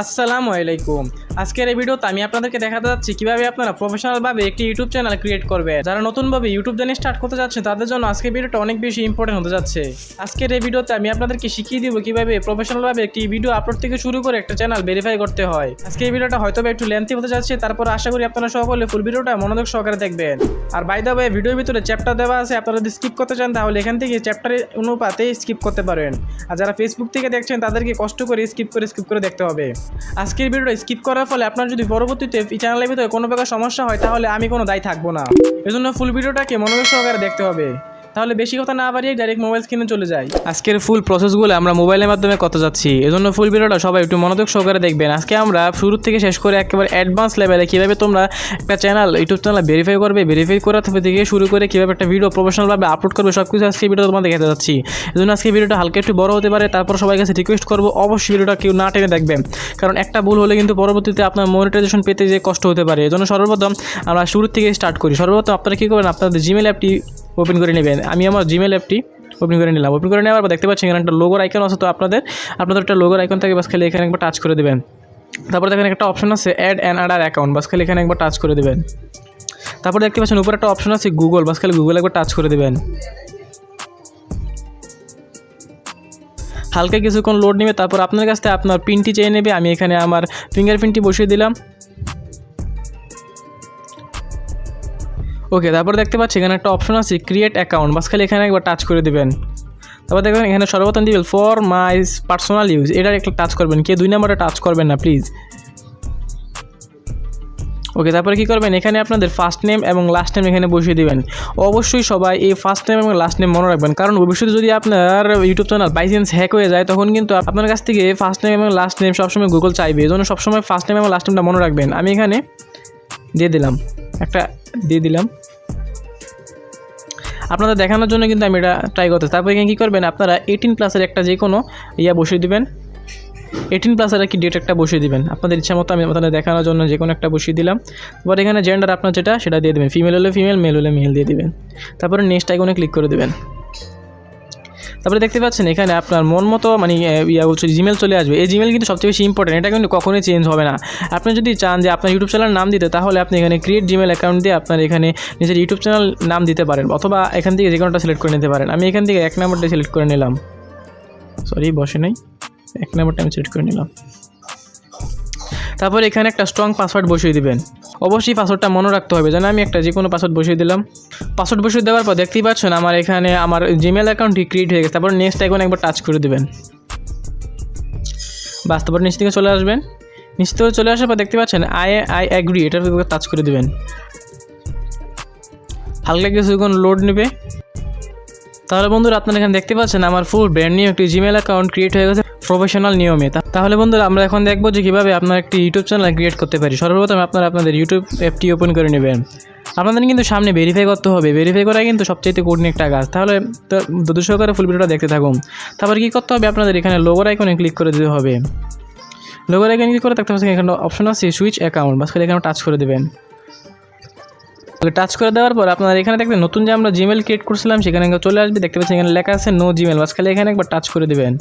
আসসালামু আলাইকুম। আজকের এই ভিডিওতে আমি আপনাদেরকে দেখাতে যাচ্ছি কিভাবে আপনারা প্রফেশনালভাবে একটি ইউটিউব চ্যানেল ক্রিয়েট করবেন। যারা নতুনভাবে ইউটিউব চ্যানেল স্টার্ট করতে যাচ্ছেন তাদের জন্য আজকের ভিডিওটা অনেক বেশি ইম্পর্টেন্ট হতে যাচ্ছে। আজকের এই ভিডিওতে আমি আপনাদেরকে শিখিয়ে দিব কিভাবে প্রফেশনালভাবে একটি ভিডিও আপলোড থেকে শুরু করে একটা চ্যানেল ভেরিফাই করতে হয়। আজকে এই ভিডিওটা হয়তো একটু লেন্থি হতে যাচ্ছে, তারপর আশা করি আপনারা সকলে ফুল ভিডিওটা মনোযোগ সহকারে দেখবেন। আর বাই দ্য ওয়ে, ভিডিওর ভিতরে চ্যাপ্টার দেওয়া আছে, আপনারা যদি স্কিপ করতে চান তাহলে এখান থেকে চ্যাপ্টারের অনুপাতে স্কিপ করতে পারেন। আর যারা ফেসবুক থেকে দেখছেন তাদেরকে কষ্ট করে স্কিপ করে দেখতে হবে। আজকের ভিডিওটা স্কিপ করার ফলে আপনার যদি পরবর্তীতে এই চ্যানেলের ভিতরে কোনো প্রকার সমস্যা হয় তাহলে আমি কোনো দায়ী থাকবো না। এজন্য ফুল ভিডিওটাকে মনোযোগ সহকারে দেখতে হবে। তাহলে বেশি কথা না বাড়িয়ে ডাইরেক্ট মোবাইল স্ক্রিনে চলে যাই। আজকের ফুল প্রসেসগুলো আমরা মোবাইলের মাধ্যমে করতে যাচ্ছি, এজন্য ফুল ভিডিওটা সবাই একটু মনোযোগ সহকারে দেখবেন। আজকে আমরা শুরু থেকে শেষ করে একেবারে অ্যাডভান্স লেভেলে কীভাবে তোমরা একটা চ্যানেল ইউটিউব চ্যানেল ভেরিফাই করবে, ভেরিফাই করা থেকে শুরু করে কীভাবে একটা ভিডিও প্রফেশনালভাবে আপলোড করবে সব কিছু আজকে ভিডিও তোমাদের দেখাতে যাচ্ছি। এজন্য আজকে ভিডিওটা হালকা একটু বড় হতে পারে, তারপর সবাই কাছে রিকোয়েস্ট করবো অবশ্যই ভিডিওটা কেউ না টেনে দেখবেন, কারণ একটা ভুল হলে কিন্তু পরবর্তীতে আপনার মনিটাইজেশন পেতে যে কষ্ট হতে পারে। এজন্য সর্বপ্রথম আমরা শুরু থেকে স্টার্ট করি। সর্বপ্রথম আপনারা কী করবেন, আপনাদের জিমেল অ্যাপটি ওপেন করে নেবেন। আমি আমার জিমেল অ্যাপটি ওপেন করে নিলাম। ওপেন করে নেওয়ার পর দেখতে পাচ্ছেন এখানে একটা লোগোর আইকন আছে, তো আপনাদের একটা লোগোর আইকন থাকে, বাস খালি এখানে একবার টাচ করে দেবেন। তারপর দেখেন একটা অপশন আছে অ্যাড অ্যান আদার অ্যাকাউন্ট, বাস খালি এখানে একবার টাচ করে দেবেন। তারপর দেখতে পাচ্ছেন উপরে একটা অপশন আছে গুগল, বাস খালি গুগল একবার টাচ করে দেবেন। হালকা কিছুক্ষণ লোড নেবে, তারপর আপনার কাছ থেকে আপনার পিনটি চেয়ে নেবে। আমি এখানে আমার ফিঙ্গারপ্রিন্টটি বসিয়ে দিলাম। ওকে, তারপর দেখতে পাচ্ছি এখানে একটা অপশন আছে ক্রিয়েট অ্যাকাউন্ট, বাস খালি এখানে একবার টাচ করে দেবেন। তারপর দেখবেন এখানে সর্বপ্রথম দিবেন ফর মাই পার্সোনাল ইউজ, এটার একটা টাচ করবেন, কে 2 নম্বরে টাচ করবেন না প্লিজ। ওকে, তারপরে কী করবেন, এখানে আপনাদের ফার্স্ট নেম এবং লাস্ট নেম এখানে বসিয়ে দেবেন। অবশ্যই সবাই এই ফার্স্ট নেম এবং লাস্ট নেম মনে রাখবেন, কারণ ভবিষ্যতে যদি আপনার YouTube channel by chance hack হয়ে যায় তখন কিন্তু আপনার কাছ থেকে ফার্স্ট নেম এবং লাস্ট নেম সবসময় গুগল চাইবে। এই জন্য সবসময় ফার্স্ট নেম এবং লাস্ট নেমটা মনে রাখবেন। আমি এখানে দিয়ে দিলাম আপনাদের দেখানোর জন্য, কিন্তু আমি এটা ট্রাই করতে। তারপর এখানে কী করবেন, আপনারা 18+ একটা যে কোনো বসিয়ে দেবেন। 18+ কি ডেট একটা বসিয়ে দিবেন আপনাদের ইচ্ছা মতো। আমি আপনাদের দেখানোর জন্য যে কোনো একটা বসিয়ে দিলাম। তারপর এখানে জেন্ডার আপনার যেটা সেটা দিয়ে দেবেন, ফিমেল হলে ফিমেল, মেল হলে মেল দিয়ে দেবেন। তারপরে নেক্সট আইকনে ক্লিক করে দেবেন। তারপরে দেখতে পাচ্ছেন এখানে আপনার মন মতো জিমেল চলে আসবে। এই জিমেল কিন্তু সবচেয়ে বেশি ইম্পর্টেন্ট, এটা কিন্তু কখনোই চেঞ্জ হবে না। আপনি যদি চান যে আপনার ইউটিউব চ্যানেল নাম দিতে, তাহলে আপনি এখানে ক্রিয়েট জিমেল অ্যাকাউন্ট দিয়ে আপনার এখানে নিজের ইউটিউব চ্যানেল নাম দিতে পারেন, অথবা এখান থেকে যে কোনোটা সিলেক্ট করে নিতে পারেন। আমি এখান থেকে 1 নম্বরটা সিলেক্ট করে নিলাম। বসে নাই, 1 নম্বরটা আমি সিলেক্ট করে নিলাম। তারপর এখানে একটা স্ট্রং পাসওয়ার্ড বসিয়ে দিবেন। অবশ্যই পাসওয়ার্ডটা মনে রাখতে হবে, যেন আমি একটা যে কোনো পাসওয়ার্ড বসিয়ে দিলাম। পাসওয়ার্ড বসিয়ে দেওয়ার পর দেখতেই পাচ্ছেন আমার এখানে আমার জিমেল অ্যাকাউন্টটি ক্রিয়েট হয়ে গেছে। তারপর নেক্সট আইকনে একবার টাচ করে দেবেন, বাস। তারপর নিচ থেকে চলে আসবেন। নিচ থেকে চলে আসার পর দেখতে পাচ্ছেন আই অ্যাগ্রি, এটার উপর টাচ করে দেবেন। হালকা কিছুক্ষণ লোড নেবে। তাহলে বন্ধুরা আপনারা এখানে দেখতে পাচ্ছেন আমার ফুল ব্র্যান্ড নিউ একটি জিমেল অ্যাকাউন্ট ক্রিয়েট হয়ে গেছে প্রফেশনাল নিয়মে। তাহলে বন্ধুরা আমরা এখন দেখবো যে কীভাবে আপনার একটি ইউটিউব চ্যানেল ক্রিয়েট করতে পারি। সর্বপ্রথম আপনারা আপনাদের ইউটিউব অ্যাপটি ওপেন করে নেবেন। আপনাদের কিন্তু সামনে ভেরিফাই করতে হবে, ভেরিফাই করা কিন্তু সবচেয়ে কঠিন একটা কাজ। তাহলে ধৈর্য সহকারে ফুল ভিডিওটা দেখতে থাকুন। তারপর কী করতে হবে, আপনাদের এখানে লোগোর আইকনে ক্লিক করে দিতে হবে। লোগোর আইকনে ক্লিক করে দেখতে পাচ্ছেন এখানে অপশন আছে সুইচ অ্যাকাউন্ট, বাস খালি এখানে টাচ করে দেবেন। টাচ করে দেওয়ার পর আপনারা এখানে দেখবেন নতুন যে আমরা জিমেল ক্রিয়েট করছিলাম সেখানে চলে আসবে। দেখতে পাচ্ছেন এখানে লেখা আছে নো জিমেল, বাস খালি এখানে একবার টাচ করে দেবেন।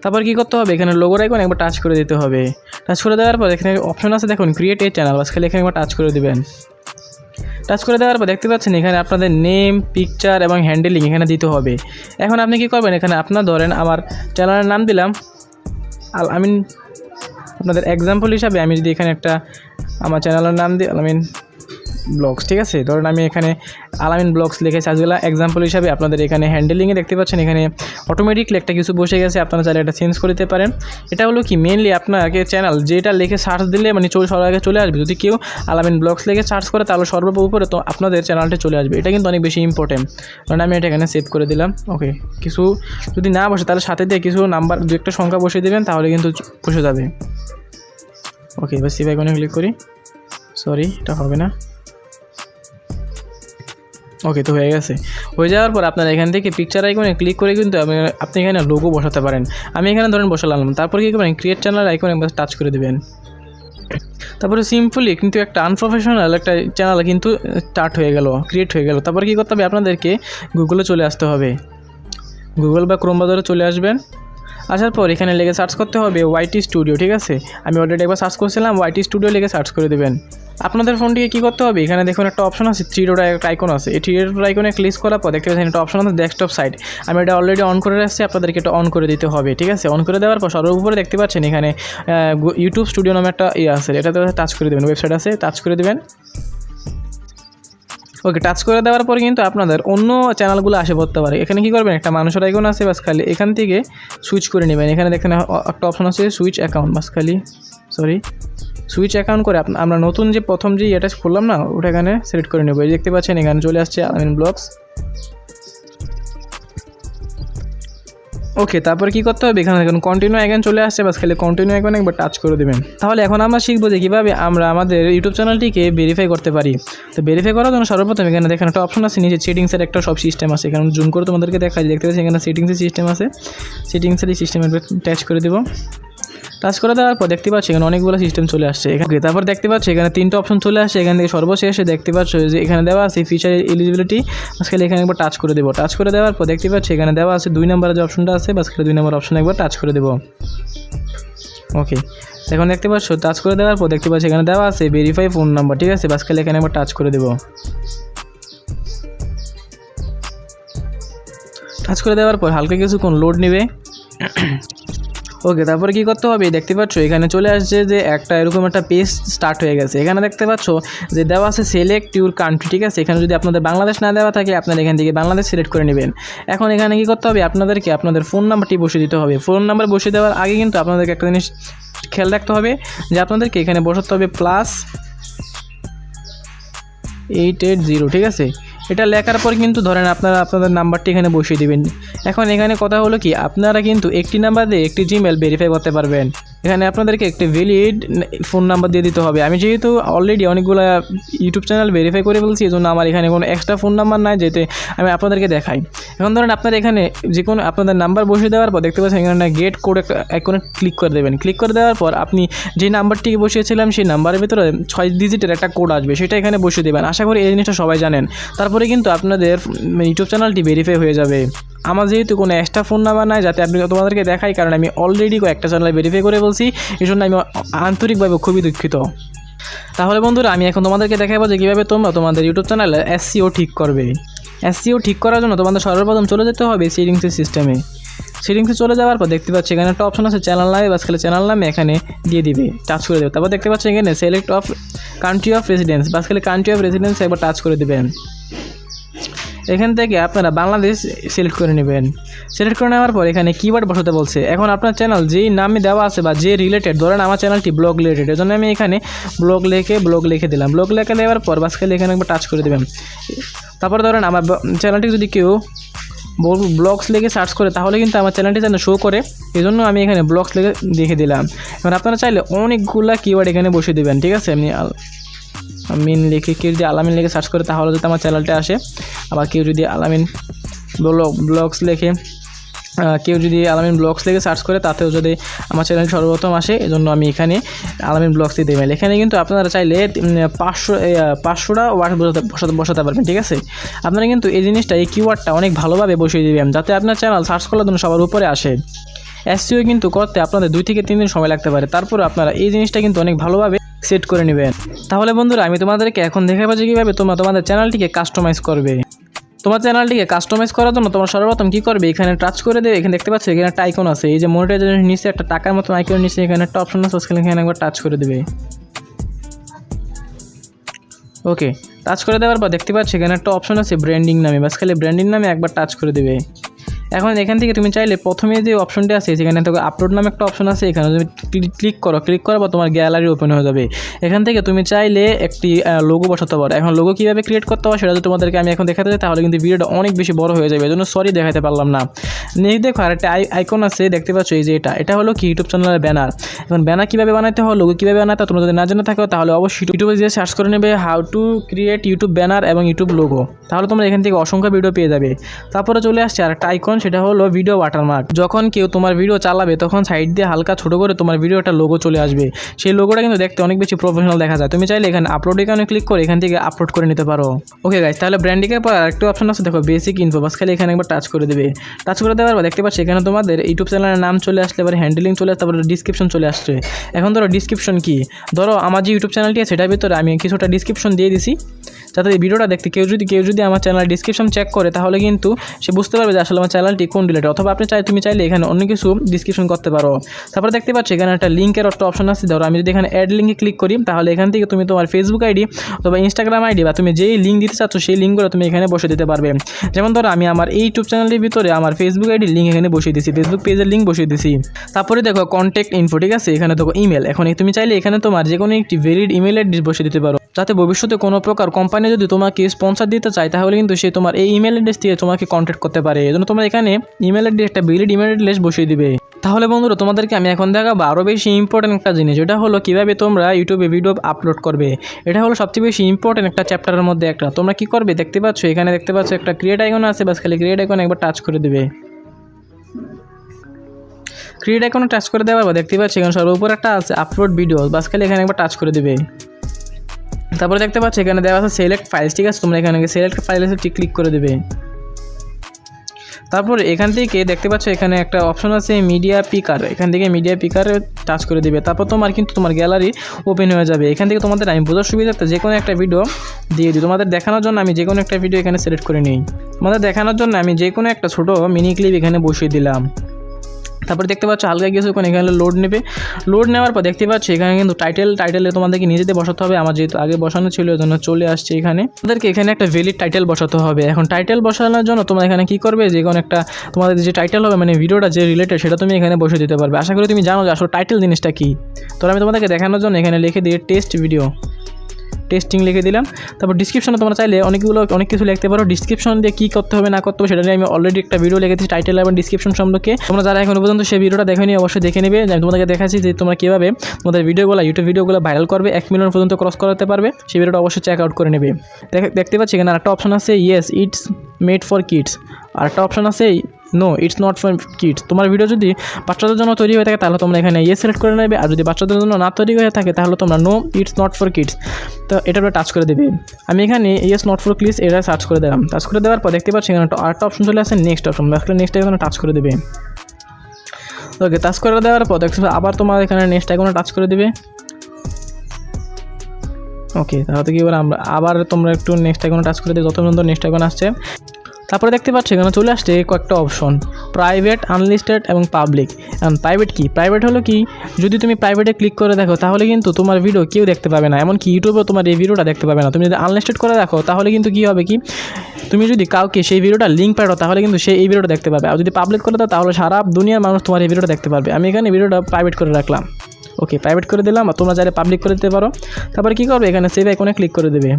তারপর কী করতে হবে, এখানে লোগোর আইকন একবার টাচ করে দিতে হবে। টাচ করে দেওয়ার পর এখানে অপশন আছে দেখুন ক্রিয়েট এ চ্যানেল, বাস খালি এখানে একবার টাচ করে দেবেন। টাচ করে দেওয়ার পর দেখতে পাচ্ছেন এখানে আপনাদের নেম, পিকচার এবং হ্যান্ডেলিং এখানে দিতে হবে। এখন আপনি কী করবেন, এখানে আপনার ধরেন আমার চ্যানেলের নাম দিলাম আমিন। আপনাদের এক্সাম্পল হিসাবে আমি যদি এখানে একটা আমার চ্যানেলের নাম দিই আলামিন ব্লগস, ঠিক আছে। ধরেন আমি এখানে আলামিন ব্লগস লিখেছি আজগুলা এক্সাম্পল হিসাবে। আপনাদের এখানে হ্যান্ডেলিংয়ে দেখতে পাচ্ছেন এখানে অটোমেটিকলি একটা কিছু বসে গেছে, আপনারা চাইলে এটা চেঞ্জ করে দিতে পারেন। এটা হলো কি মেনলি আপনাকে চ্যানেল যেটা লিখে সার্চ দিলে সবার আগে চলে আসবে। যদি কেউ আলামিন ব্লগস লিখে সার্চ করে তাহলে সর্বোপরি তো আপনাদের চ্যানেলটি চলে আসবে। এটা কিন্তু অনেক বেশি ইম্পর্টেন্ট, কারণ আমি এটা এখানে সেভ করে দিলাম। ওকে, কিছু যদি না বসে তাহলে সাথে দিয়ে কিছু নাম্বার 2-1টা সংখ্যা বসিয়ে দেবেন, তাহলে কিন্তু বসে যাবে। ওকে, এবার সেভ আইকনে ক্লিক করি। এটা হবে না। ওকে, তো হয়ে গেছে। হয়ে যাওয়ার পর আপনারা এখান থেকে পিকচার আইকনে ক্লিক করে কিন্তু আপনি এখানে লোগো বসাতে পারেন। আমি এখানে ধরেন বসালাম। তারপর কী করবেন, ক্রিয়েট চ্যানেল আইকনে একবার টাচ করে দেবেন। তারপরে সিম্পলি কিন্তু একটা আনপ্রফেশনাল একটা চ্যানেল কিন্তু ক্রিয়েট হয়ে গেল। তারপর কী করতে হবে, আপনাদেরকে গুগলে চলে আসতে হবে। গুগল বা ক্রোম ব্রাউজারে চলে আসবেন। আসার পর এখানে লিখে সার্চ করতে হবে ওয়াইটি স্টুডিও, ঠিক আছে। আমি অলরেডি একবার সার্চ করছিলাম, ওয়াইটি স্টুডিও লিখে সার্চ করে দেবেন। আপনাদের ফোনটিকে কী করতে হবে, এখানে দেখুন একটা অপশন আছে, থ্রি ডট একটা আইকন আছে। এই থ্রি ডট আইকনে ক্লিক করার পর দেখতে পাচ্ছেন একটা অপশন আছে ডেস্কটপ সাইট। আমি এটা অলরেডি অন করে রাখছি, আপনাদেরকে এটা অন করে দিতে হবে, ঠিক আছে। অন করে দেওয়ার পর সর্বোপরি দেখতে পাচ্ছেন এখানে ইউটিউব স্টুডিও নামে একটা আছে, এটাতে টাচ করে দেবেন, ওয়েবসাইট আছে, টাচ করে দেবেন। ওকে, টাচ করে দেওয়ার পর কিন্তু আপনাদের অন্য চ্যানেলগুলো আসে পড়তে পারে। এখানে কী করবেন, একটা মানুষের আইকন আছে, বাস খালি এখান থেকে সুইচ করে নেবেন। এখানে দেখেন একটা অপশন আছে সুইচ অ্যাকাউন্ট, বাস খালি সুইচ অ্যাকাউন্ট করে আমরা নতুন যে প্রথম যে এটা খুললাম না, ওটা এখানে সিলেক্ট করে নেব। এই দেখতে পাচ্ছেন এখানে চলে আসছে আলামিন ব্লগস। ওকে, তারপর কী করতে হবে, এখানে দেখুন কন্টিনিউ আইকন চলে আসছে, বাস খালি কন্টিনিউ আইকনে একবার টাচ করে দেবেন। তাহলে এখন আমরা শিখবো যে কীভাবে আমরা আমাদের ইউটিউব চ্যানেলটিকে ভেরিফাই করতে পারি। তো ভেরিফাই করার জন্য সর্বপ্রথম এখানে দেখেন একটা অপশন আছে, নিচে সেটিংসের একটা সব সিস্টেম আছে। এখানে জুম করে তোমাদেরকে দেখাই, দেখতে পাচ্ছি এখানে সেটিংসের সিস্টেম আছে। সেটিংসের এই সিস্টেমের টাচ করে দেবো। টাচ করে দেওয়ার পর দেখতে পাচ্ছি এখানে অনেকগুলো সিস্টেম চলে আসছে এখানে। তারপর দেখতে পাচ্ছি এখানে তিনটা অপশন চলে আসছে। এখান থেকে সর্বশেষে দেখতে পাচ্ছ যে এখানে দেওয়া আছে ফিচার এলিজিবিলিটি, আজকাল এখানে একবার টাচ করে দেবো। টাচ করে দেওয়ার পর দেখতে পাচ্ছি এখানে দেওয়া আছে 2 নম্বরের যে অপশনটা আছে, বাস খালি 2 নম্বর অপশন একবার টাচ করে দেবো। ওকে, এখন দেখতে পাচ্ছ টাচ করে দেওয়ার পর দেখতে পাচ্ছি এখানে দেওয়া আছে ভেরিফাই ফোন নাম্বার, ঠিক আছে। বাস খালি এখানে একবার টাচ করে দেবো। টাচ করে দেওয়ার পর হালকা কিছুক্ষণ লোড নেবে। ওকে, তারপরে কী করতে হবে, দেখতে পাচ্ছ এখানে চলে আসছে যে একটা এরকম একটা পেজ স্টার্ট হয়ে গেছে। এখানে দেখতে পাচ্ছ যে দেওয়া আছে সিলেক্ট ইউর কান্ট্রি, ঠিক আছে। এখানে যদি আপনাদের বাংলাদেশ না দেওয়া থাকে, আপনারা এখান থেকে বাংলাদেশ সিলেক্ট করে নেবেন। এখন এখানে কী করতে হবে, আপনাদেরকে আপনাদের ফোন নাম্বারটি বসিয়ে দিতে হবে। ফোন নাম্বার বসিয়ে দেওয়ার আগে কিন্তু আপনাদেরকে একটা জিনিস খেয়াল রাখতে হবে যে আপনাদেরকে এখানে বসাতে হবে +880, ঠিক আছে। এটা লেখার পর কিন্তু ধরেন আপনারা আপনাদের নাম্বারটি এখানে বসিয়ে দিবেন। এখন এখানে কথা হলো কি, আপনারা কিন্তু একটি নাম্বার দিয়ে একটি জিমেল ভেরিফাই করতে পারবেন। এখানে আপনাদেরকে একটি ভ্যালিড ফোন নাম্বার দিয়ে দিতে হবে। আমি যেহেতু অলরেডি অনেকগুলো ইউটিউব চ্যানেল ভেরিফাই করে বলছি, এই জন্য আমার এখানে কোনো এক্সট্রা ফোন নাম্বার নাই, যেতে আমি আপনাদেরকে দেখাই। এখন ধরেন আপনারা এখানে যে কোনো আপনাদের নাম্বার বসিয়ে দেওয়ার পর দেখতে পাচ্ছেন এখানে গেট কোড একটা আইকনে ক্লিক করে দেবেন। ক্লিক করে দেওয়ার পর আপনি যে নাম্বারটি বসিয়েছিলাম সেই নাম্বারের ভিতরে 6 ডিজিটের একটা কোড আসবে, সেটা এখানে বসিয়ে দেবেন। আশা করি এই জিনিসটা সবাই জানেন। তারপরে কিন্তু আপনাদের ইউটিউব চ্যানেলটি ভেরিফাই হয়ে যাবে। আমার যেহেতু কোনো এক্সট্রা ফোন নাম্বার নাই, যাতে আপনি তোমাদেরকে দেখাই, কারণ আমি অলরেডি কয়েকটা চ্যানেল ভেরিফাই করে বলছি, এই জন্য আমি আন্তরিকভাবে খুবই দুঃখিত। তাহলে বন্ধুরা, আমি এখন তোমাদেরকে দেখাবো যে কীভাবে তোমরা তোমাদের ইউটিউব চ্যানেলে SEO ঠিক করবে। SEO ঠিক করার জন্য তোমাদের সর্বপ্রথম চলে যেতে হবে সেটিংসের সিস্টেমে। সেটিংসে চলে যাওয়ার পর দেখতে পাচ্ছি এখানে একটা অপশন আছে চ্যানেল নামে, বাস খালি চ্যানেল নামে এখানে দিয়ে দিবে, টাচ করে দেবে। তারপর দেখতে পাচ্ছি এখানে select of country of residence, বাস খালি কান্ট্রি অফ রেসিডেন্স একবার টাচ করে দেবেন। এখান থেকে আপনারা বাংলাদেশ সিলেক্ট করে নেবেন। সিলেক্ট করে নেওয়ার পর এখানে কিওয়ার্ড বসাতে বলছে। এখন আপনার চ্যানেল যেই নামে দেওয়া আছে বা যে রিলেটেড, ধরেন আমার চ্যানেলটি ব্লগ রিলেটেড, এই জন্য আমি এখানে ব্লগ লিখে দিলাম। ব্লগ লিখে দেওয়ার পর বাস খালি এখানে একবার টাচ করে দেবেন। তারপর ধরেন আমার চ্যানেলটি যদি কেউ ব্লগস লিখে সার্চ করে, তাহলে কিন্তু আমার চ্যানেলটি যেন শো করে, এই জন্য আমি এখানে ব্লগস লিখে দিলাম। এবার আপনারা চাইলে অনেকগুলা কিওয়ার্ড এখানে বসিয়ে দেবেন, ঠিক আছে। আমি আলামিন লিখে, কেউ যদি আলামিন লিখে সার্চ করে তাহলে যদি আমার চ্যানেলটা আসে। আবার কেউ যদি আলামিন ব্লগস লিখে সার্চ করে, তাতেও যদি আমার চ্যানেল সর্বপ্রথম আসে, এজন্য আমি এখানে আলামিন ব্লগসই দেবেন। এখানে কিন্তু আপনারা চাইলে 500টা ওয়ার্ড বসাতে পারবেন, ঠিক আছে। আপনারা কিন্তু এই জিনিসটা, এই কিওয়ার্ডটা অনেক ভালোভাবে বসিয়ে দেবেন, যাতে আপনার চ্যানেল সার্চ করার জন্য সবার উপরে আসে। SEO কিন্তু করতে আপনাদের 2 থেকে 3 দিন সময় লাগতে পারে, তারপরে আপনারা এই জিনিসটা কিন্তু অনেক ভালোভাবে সেট করে নেবেন। তাহলে বন্ধুরা, আমি তোমাদেরকে এখন দেখাবো যে কীভাবে তোমরা তোমাদের চ্যানেলটিকে কাস্টমাইজ করবে। তোমার চ্যানেলটিকে কাস্টমাইজ করার জন্য তোমরা সর্বপ্রথম কী করবে, এখানে টাচ করে দেবে। এখানে দেখতে পাচ্ছ এখানে একটা আইকন আছে, এই যে মনিটাইজেশন নিচে একটা টাকার মতো আইকন নিচে এখানে একটা অপশন আছে, এখানে একবার টাচ করে দেবে। ওকে, টাচ করে দেওয়ার পর দেখতে পাচ্ছ এখানে একটা অপশন আছে ব্র্যান্ডিং নামে, বাস খালি ব্র্যান্ডিং নামে একবার টাচ করে দেবে। এখন এখান থেকে তুমি চাইলে প্রথমে যে অপশনটি আছে সেখানে তোকে আপলোড নামে একটা অপশন আছে, এখানে তুমি ক্লিক করার পর তোমার গ্যালারি ওপেন হয়ে যাবে। এখান থেকে তুমি চাইলে একটি লোগো বসাতে পারো। এখন লোগো কীভাবে ক্রিয়েট করতে হয় সেটা যদি তোমাদেরকে আমি এখন দেখাতে চাই, তাহলে কিন্তু ভিডিওটা অনেক বেশি বড় হয়ে যাবে, এজন্য সরি দেখাতে পারলাম না। নেক্সট দেখো আরেকটা আইকন আছে, দেখতে পাচ্ছ এই যে এটা হলো কি ইউটিউব চ্যানেলের ব্যানার। এখন ব্যানার কীভাবে বানাতে হয়, লোগো কীভাবে বানাতে হয়, তোমরা যদি না জেনে থাকো তাহলে অবশ্যই ইউটিউবে গিয়ে সার্চ করে নেবে how to create YouTube banner এবং ইউটিউব লোগো, তাহলে তোমরা এখান থেকে অসংখ্য ভিডিও পেয়ে যাবে। তারপরে চলে আসছে আরেকটা আইকন, সেটা হলো ভিডিও ওয়াটারমার্ক। যখন কেউ তোমার ভিডিও চালাবে তখন সাইড দিয়ে হালকা ছোট করে তোমার ভিডিও একটা লোগো চলে আসবে। সেই লোগোটা কিন্তু দেখতে অনেক বেশি প্রফেশনাল দেখা যায়। তুমি চাইলে এখানে আপলোড এখানে ক্লিক করে এখান থেকে আপলোড করে নিতে পারো। ওকে গাইস, তাহলে ব্র্যান্ডিংয়ের পর আরেকটা অপশন আছে, দেখো বেসিক ইনফো। বাস খালি এখানে একবার টাচ করে দেবে। টাচ করে দেওয়ার পর দেখতে পাচ্ছি এখানে তোমাদের ইউটিউব চ্যানেলের নাম চলে আসলে, এবার হ্যান্ডেলিং চলে আসে, তারপরে ডিসক্রিপশন চলে আসছে। এখন ধরো ডিসক্রিপশন কি, ধরো আমার যে ইউটিউব চ্যানেলটি আছে সেটার ভিতরে আমি কিছুটা ডিসক্রিপশন দিয়ে দিছি, যাতে এই ভিডিওটা দেখতে কেউ যদি আমার চ্যানেলের ডিসক্রিপশন চেক করে তাহলে কিন্তু সে বুঝতে পারবে যে আসলে আমার চ্যানেলটি কোন রিলেটেড। অথবা তুমি চাইলে এখানে অন্য কিছু ডিসক্রিপশন করতে পারো। তারপরে দেখতে পাচ্ছি এখানে একটা লিঙ্কের একটা অপশন আছে। ধরো আমি যদি এখানে অ্যাড লিঙ্কে ক্লিক করি তাহলে এখান থেকে তুমি তোমার ফেসবুক আইডি অথবা ইনস্টাগ্রাম আইডি বা তুমি যেই লিঙ্ক দিতে চাচ্ছ সেই লিঙ্কগুলো তুমি এখানে বসে দিতে পারবে। যেমন ধরো আমি আমার এই ইউটিউব চ্যানেলের ভিতরে আমার ফেসবুক আইডির লিঙ্ক এখানে বসিয়ে দিয়েছি, ফেসবুক পেজের লিঙ্ক বসিয়ে দিয়েছি। তারপরে দেখো কন্ট্যাক্ট ইনফো, ঠিক আছে, এখানে দেখো ইমেল। এখন তুমি চাইলে এখানে তোমার যে কোনো একটি ভ্যালিড ইমেল অ্যাড্রেস বসিয়ে দিতে পারো, যাতে ভবিষ্যতে কোনো প্রকার কোম্পানি যদি তোমাকে স্পন্সর দিতে চায় তাহলে কিন্তু সে তোমার এই ইমেল অ্যাড্রেস দিয়ে তোমাকে কন্ট্যাক্ট করতে পারে। এই জন্য তোমরা এখানে ইমেল অ্যাড্রেস একটা ভ্যালিড ইমেল অ্যাড্রেস বসিয়ে দিবে। তাহলে বন্ধুরা তোমাদেরকে আমি এখন দেখাবো আরও বেশি ইম্পর্টেন্ট একটা জিনিস, এটা হলো কীভাবে তোমরা ইউটিউবে ভিডিও আপলোড করবে। এটা হলো সবচেয়ে বেশি ইম্পর্টেন্ট একটা চ্যাপ্টারের মধ্যে একটা। তোমরা কী করবে, দেখতে পাচ্ছ এখানে দেখতে পাচ্ছ একটা ক্রিয়েট আইকন আছে, বাস খালি ক্রিয়েট আইকন একবার টাচ করে দেবে। ক্রিয়েট আইকনে টাচ করে দেওয়ার পর দেখতে পাচ্ছি এখানে সর্বোপর একটা আছে আপলোড ভিডিও, বাস খালি এখানে একবার টাচ করে দেবে। তারপরে দেখতে পাচ্ছি এখানে দেওয়া আছে সিলেক্ট ফাইলস, ঠিক আছে, তোমরা এখানে সিলেক্ট ফাইলসে ক্লিক করে দেবে। তারপর এখান থেকে দেখতে পাচ্ছ এখানে একটা অপশন আছে মিডিয়া পিকার, এখান থেকে মিডিয়া পিকারে টাচ করে দিবে। তারপর তোমার গ্যালারি ওপেন হয়ে যাবে। এখান থেকে তোমাদের আমি বোঝার সুবিধার্থে যে কোনো একটা ভিডিও দিয়ে দিই। তোমাদের দেখানোর জন্য আমি যে কোনো একটা ভিডিও এখানে সিলেক্ট করে নিই। তোমাদের দেখানোর জন্য আমি যে কোনো একটা ছোটো মিনি ক্লিপ এখানে বসিয়ে দিলাম। তারপর দেখতে পাচ্ছ হালকা কিছুক্ষণ এখানে লোড নেবে। লোড নেওয়ার পর দেখতে পাচ্ছ এখানে কিন্তু টাইটেলে তোমাদেরকে নিজেদের বসাতে হবে। আমার যেহেতু আগে বসানো ছিল ওই জন্য চলে আসছে এখানে। তোমাদেরকে এখানে একটা ভ্যালিড টাইটেল বসাতে হবে। এখন টাইটেল বসানোর জন্য তোমরা এখানে কী করবে, যে কোনো একটা তোমাদের যে টাইটেল হবে মানে ভিডিওটা যে রিলেটেড সেটা তুমি এখানে বসে দিতে পারবে। আশা করি তুমি জানো যে আসলে টাইটেল জিনিসটা কী। তো আমি তোমাদেরকে দেখানোর জন্য এখানে লিখে দিয়ে টেস্টিং লিখে দিলাম। তারপর ডিসক্রিপশনে তোমরা চাইলে অনেক কিছু লিখতে পারো। ডিসক্রিপশন দিয়ে কী করতে হবে না করতে হবে সেটা নিয়ে আমি অলরেডি একটা ভিডিও লিখেছি টাইটেল এবং ডিসক্রিপশন সম্পর্কে। তোমরা যারা এখন পর্যন্ত সেই ভিডিওটা দেখেনি অবশ্যই দেখে নেবে। আমি তোমাদেরকে দেখাচ্ছি যে তোমরা কীভাবে তোমাদের ইউটিউব ভিডিওগুলো ভাইরাল করবে, 1 মিলিয়ন পর্যন্ত ক্রস করাতে পারবে। সেই ভিডিওটা অবশ্যই চেক আউট করে নেবে। দেখতে পাচ্ছি এখানে একটা অপশন আছে yes it's made for kids, আর একটা অপশন আছে no it's not for kids. তোমার ভিডিও যদি বাচ্চাদের জন্য তৈরি হয়ে থাকে তাহলে তোমরা এখানে ইয়েস সিলেক্ট করে নেবে, আর যদি বাচ্চাদের জন্য না তৈরি হয়ে থাকে তাহলে তোমরা no it's not for kids, তো এটা টাচ করে দেবে। আমি এখানে ইয়েস নট ফর কিডস এটা সার্চ করে দিলাম। টাচ করে দেওয়ার পর দেখতে পাচ্ছি এখানে আরেকটা অপশন চলে আসে নেক্সট অপশন, নেক্সট এখানে টাচ করে দেবে। ওকে, টাচ করে দেওয়ার পর দেখতে আবার তোমার এখানে নেক্সট আইকনে টাচ করে দেবে। ওকে, তাহলে কি এবার আবার তোমরা একটু নেক্সট আইকনে টাচ করে দেবে যত পর্যন্ত নেক্সট আইকন আসছে। তারপরে দেখতে পাচ্ছ এখানে চলে আসছে কয়েকটা অপশন, প্রাইভেট, আনলিস্টেড এবং পাবলিক। এখন প্রাইভেট কি, প্রাইভেট হলো কি, যদি তুমি প্রাইভেটে ক্লিক করে দেখো তাহলে কিন্তু তোমার ভিডিও কেউ দেখতে পাবে না, এমনকি ইউটিউবেও তোমার এই ভিডিওটা দেখতে পাবে না। তুমি যদি আনলিস্টেড করে দেখো তাহলে কিন্তু কী হবে কি, তুমি যদি কাউকে সেই ভিডিওটা লিঙ্ক পাঠাও তাহলে কিন্তু সে এই ভিডিওটা দেখতে পাবে। আর যদি পাবলিক করে দাও তাহলে সারা দুনিয়ার মানুষ তোমার এই ভিডিওটা দেখতে পারবে। আমি এখানে ভিডিওটা প্রাইভেট করে রাখলাম। ওকে, প্রাইভেট করে দিলাম, আর তোমরা চাইলে পাবলিক করে দিতে পারো। তারপরে কী করবে, এখানে সেভ আইকনে ক্লিক করে দেবে।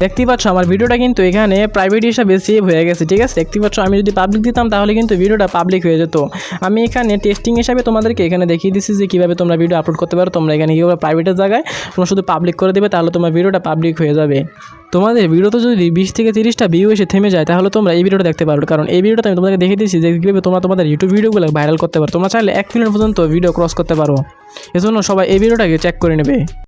দেখতে পাচ্ছ আমার ভিডিওটা কিন্তু এখানে প্রাইভেট হিসাবে সেভ হয়ে গেছে, ঠিক আছে। দেখতে পাচ্ছ আমি যদি পাবলিক দিতাম তাহলে কিন্তু ভিডিওটা পাবলিক হয়ে যেত। আমি এখানে টেস্টিং হিসাবে তোমাদেরকে এখানে দেখিয়ে দিচ্ছি যে কীভাবে তোমরা ভিডিও আপলোড করতে পারো। তোমরা এখানে কীভাবে প্রাইভেটের জায়গায় তোমরা শুধু পাবলিক করে দেবে, তাহলে তোমার ভিডিওটা পাবলিক হয়ে যাবে। তোমাদের ভিডিওতে যদি 20 থেকে 30টা ভিউ এসে থেমে যায় তাহলে তোমরা এই ভিডিওটা দেখতে পারো, কারণ এই ভিডিওটা আমি তোমাদেরকে দেখিয়ে দিচ্ছি যে কীভাবে তোমরা তোমাদের ইউটিউব ভিডিওগুলো ভাইরাল করতে পারো। তোমরা চাইলে 1 মিলিয়ন পর্যন্ত ভিডিও ক্রস করতে পারো। এজন্য সবাই এই ভিডিওটাকে চেক করে নেবে।